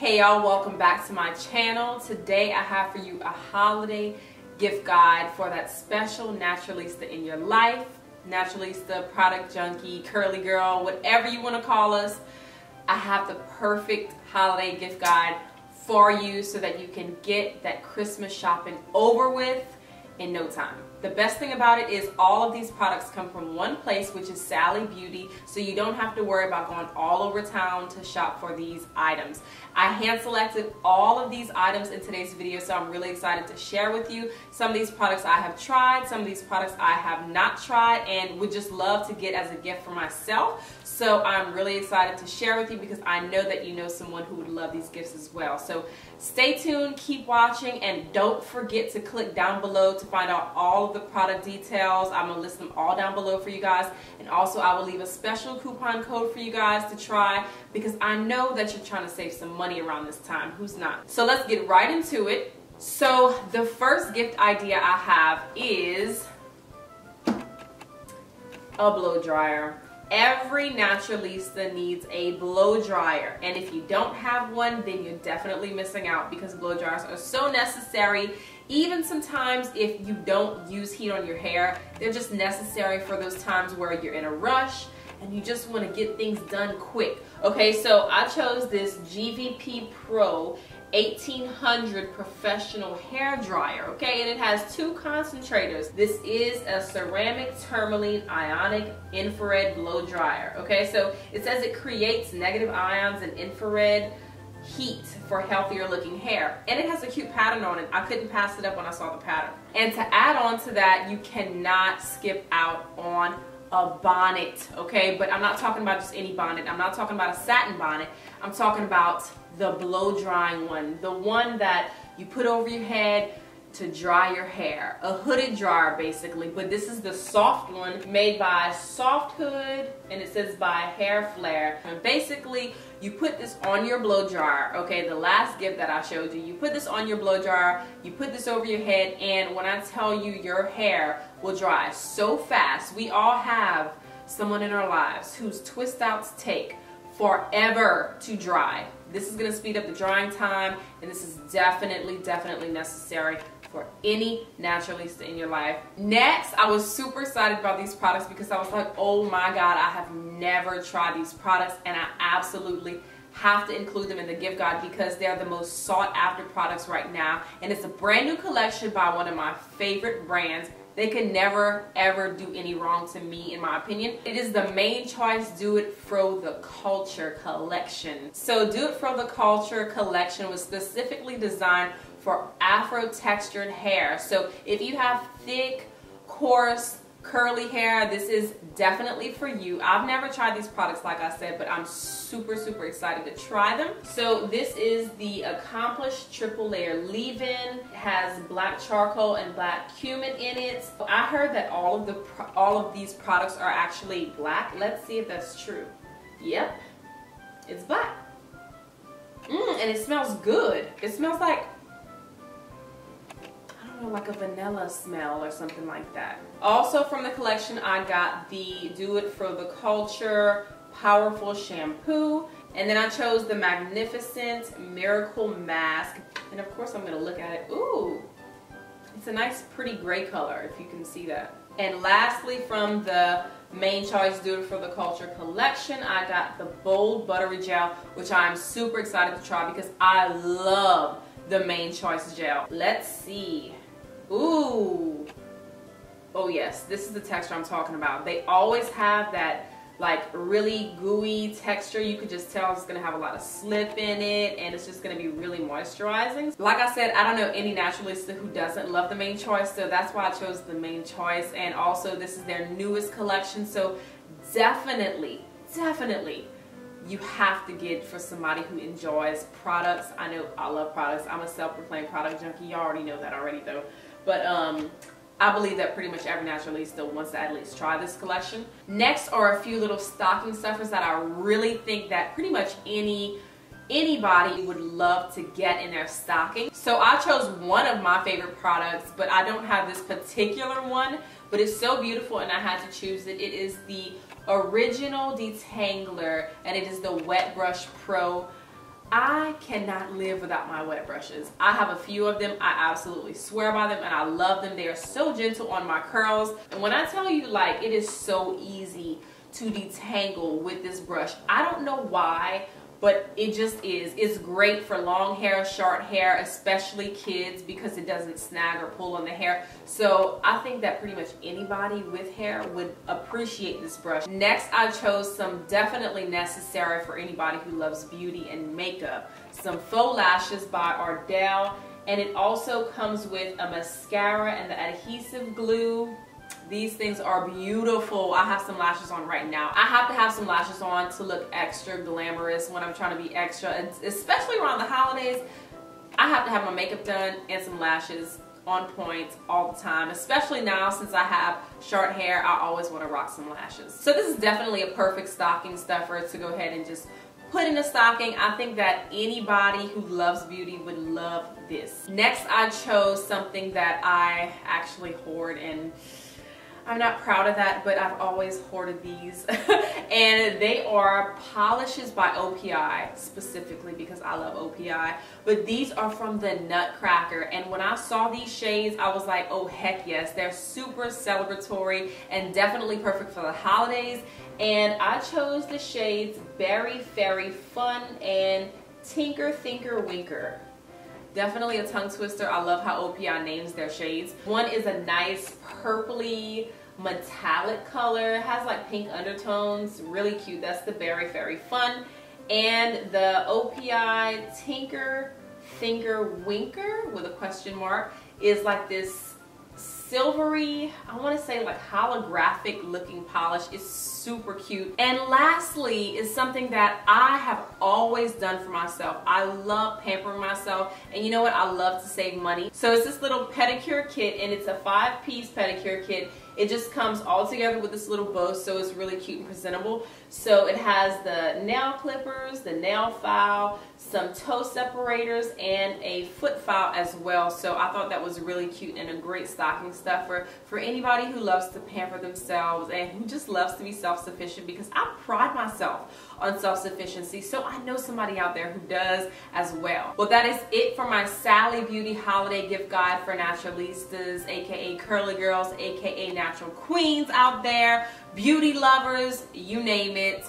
Hey y'all, welcome back to my channel. Today I have for you a holiday gift guide for that special Naturalista in your life. Naturalista, product junkie, curly girl, whatever you want to call us. I have the perfect holiday gift guide for you so that you can get that Christmas shopping over with in no time. The best thing about it is all of these products come from one place, which is Sally Beauty, so you don't have to worry about going all over town to shop for these items. I hand selected all of these items in today's video, so I'm really excited to share with you. Some of these products I have tried, some of these products I have not tried, and would just love to get as a gift for myself. So I'm really excited to share with you because I know that you know someone who would love these gifts as well. So stay tuned, keep watching, and don't forget to click down below to find out all of the product details. I'm going to list them all down below for you guys, and also I will leave a special coupon code for you guys to try because I know that you're trying to save some money around this time. Who's not? So let's get right into it. So the first gift idea I have is a blow dryer. Every Naturalista needs a blow dryer, and if you don't have one, then you're definitely missing out because blow dryers are so necessary. Even sometimes if you don't use heat on your hair, they're just necessary for those times where you're in a rush and you just want to get things done quick. Okay, so I chose this GVP Pro 1800 professional hair dryer, okay, and it has two concentrators. This is a ceramic tourmaline ionic infrared blow dryer, okay, so it says it creates negative ions and infrared heat for healthier looking hair, and it has a cute pattern on it. I couldn't pass it up when I saw the pattern. And to add on to that, you cannot skip out on a bonnet, okay, but I'm not talking about just any bonnet. I'm not talking about a satin bonnet. I'm talking about the blow drying one, the one that you put over your head to dry your hair, a hooded dryer basically, but this is the soft one made by Softhood, and it says by Flair. And basically you put this on your blow dryer, okay, the last gift that I showed you, you put this on your blow dryer, you put this over your head, and when I tell you your hair will dry so fast. We all have someone in our lives whose twist outs take forever to dry. This is going to speed up the drying time, and this is definitely necessary for any Naturalista in your life. Next, I was super excited about these products because I was like, oh my god, I have never tried these products, and I absolutely have to include them in the gift guide because they're the most sought after products right now, and it's a brand new collection by one of my favorite brands. They can never ever do any wrong to me, in my opinion. It is the Main Choice Do It Fro the Culture collection. So Do It Fro the Culture collection was specifically designed for Afro textured hair. So if you have thick, coarse, curly hair, this is definitely for you. I've never tried these products like I said, but I'm super excited to try them. So this is the Accomplished Triple Layer Leave-In. It has black charcoal and black cumin in it. I heard that all of these products are actually black. Let's see if that's true. Yep, it's black. And it smells good. It smells like, like a vanilla smell or something like that. Also from the collection, I got the Do It Fro the Culture Powerful Shampoo, and then I chose the Magnificent Miracle Mask, and of course I'm going to look at it. Ooh, it's a nice pretty gray color if you can see that. And lastly, from the Main Choice Do It Fro the Culture collection, I got the Bold Buttery Gel, which I'm super excited to try because I love the Main Choice gel. Let's see. Ooh, oh yes, this is the texture I'm talking about. They always have that like really gooey texture. You could just tell it's going to have a lot of slip in it, and it's just going to be really moisturizing. Like I said, I don't know any Naturalista who doesn't love the Main Choice, so that's why I chose the Main Choice. And also this is their newest collection, so definitely you have to get for somebody who enjoys products. I know I love products. I'm a self-proclaimed product junkie. You already know that already though. But I believe that pretty much every Naturalista wants to at least try this collection. Next are a few little stocking stuffers that I really think that pretty much anybody would love to get in their stocking. So I chose one of my favorite products, but I don't have this particular one, but it's so beautiful and I had to choose it. It is the original Detangler, and it is the Wet Brush Pro I cannot live without my wet brushes. I have a few of them. I absolutely swear by them and I love them. They are so gentle on my curls. And when I tell you, like, it is so easy to detangle with this brush. I don't know why, but it just is. It's great for long hair, short hair, especially kids, because it doesn't snag or pull on the hair. So I think that pretty much anybody with hair would appreciate this brush. Next, I chose some definitely necessary for anybody who loves beauty and makeup. Some Faux Lashes by Ardell, and it also comes with a mascara and the adhesive glue. These things are beautiful. I have some lashes on right now. I have to have some lashes on to look extra glamorous when I'm trying to be extra, especially around the holidays. I have to have my makeup done and some lashes on point all the time, especially now since I have short hair. I always want to rock some lashes. So this is definitely a perfect stocking stuffer to go ahead and just put in a stocking. I think that anybody who loves beauty would love this. Next, I chose something that I actually hoard, and I'm not proud of that, but I've always hoarded these. And they are polishes by OPI, specifically because I love OPI. But these are from the Nutcracker. And when I saw these shades, I was like, oh heck yes. They're super celebratory and definitely perfect for the holidays. And I chose the shades Berry Fairy Fun and Tinker Thinker Winker. Definitely a tongue twister. I love how OPI names their shades. One is a nice purpley metallic color. It has like pink undertones. Really cute. That's the Berry Fairy Fun. And the OPI Tinker Thinker Winker with a question mark is like this silvery, I want to say like holographic looking polish. It's super cute. And lastly is something that I have always done for myself. I love pampering myself, and you know what? I love to save money. So it's this little pedicure kit, and it's a 5-piece pedicure kit. It just comes all together with this little bow, so it's really cute and presentable. So it has the nail clippers, the nail file, some toe separators, and a foot file as well. So I thought that was really cute and a great stocking stuffer for anybody who loves to pamper themselves and who just loves to be self-sufficient, because I pride myself on self-sufficiency, so I know somebody out there who does as well. Well, that is it for my Sally Beauty Holiday Gift Guide for Naturalistas, aka curly girls, aka natural queens out there, beauty lovers, you name it.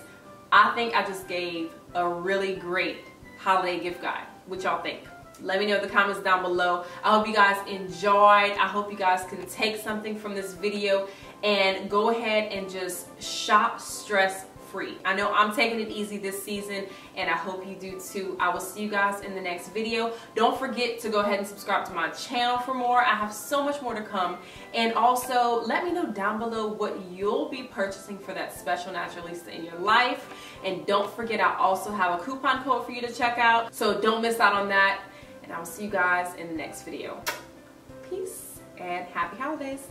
I think I just gave a really great holiday gift guide. What y'all think? Let me know in the comments down below. I hope you guys enjoyed. I hope you guys can take something from this video and go ahead and just shop stress free. I know I'm taking it easy this season, and I hope you do too. I will see you guys in the next video. Don't forget to go ahead and subscribe to my channel for more. I have so much more to come. And also let me know down below what you'll be purchasing for that special Naturalista in your life. And don't forget, I also have a coupon code for you to check out, so don't miss out on that. And I'll see you guys in the next video. Peace and happy holidays.